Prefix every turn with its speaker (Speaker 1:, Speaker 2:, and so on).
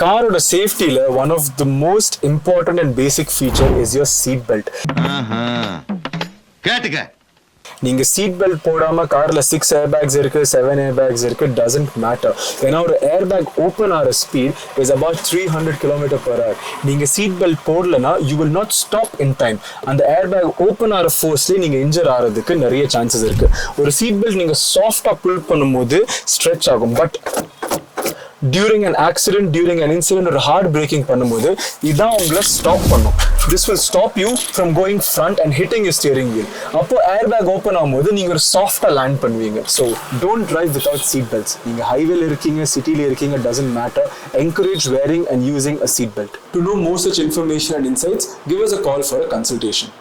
Speaker 1: காரோட சேஃப்டியில் one of the most important and basic feature is your seat belt.
Speaker 2: கேட்டுக்க.
Speaker 1: நீங்கள் seat belt போடாமல் காரில் 6 airbags இருக்குது 7 airbags இருக்குது doesn't matter. ஏன்னா ஒரு ஏர்பேக் ஓப்பன் ஆகிற ஸ்பீட் இஸ் about 300 km/h. நீங்கள் சீட் பெல்ட் போடலைன்னா you will not stop in time. அந்த ஏர்பேக் ஓப்பன் ஆகிற ஃபோர்ஸ்லேயே நீங்கள் இன்ஜர் ஆகிறதுக்கு நிறைய சான்சஸ் இருக்குது. ஒரு சீட் பெல்ட் நீங்கள் சாஃப்டாக புல் பண்ணும்போது ஸ்ட்ரெச் ஆகும். But during an accident, during an incident or hard braking பண்ணும்போது இதான் உங்களை ஸ்டாப் பண்ணும். This will stop you from going front and hitting your steering wheel. அப்போ airbag open ஆகும்போது நீங்க ஒரு சாஃப்டா லேண்ட் பண்ணுவீங்க. So don't drive without seat belts. நீங்க ஹைவேல இருக்கீங்க, சிட்டில இருக்கீங்க, doesn't matter. Encourage wearing and using a seat belt. To know more such information and insights, give us a call for a consultation.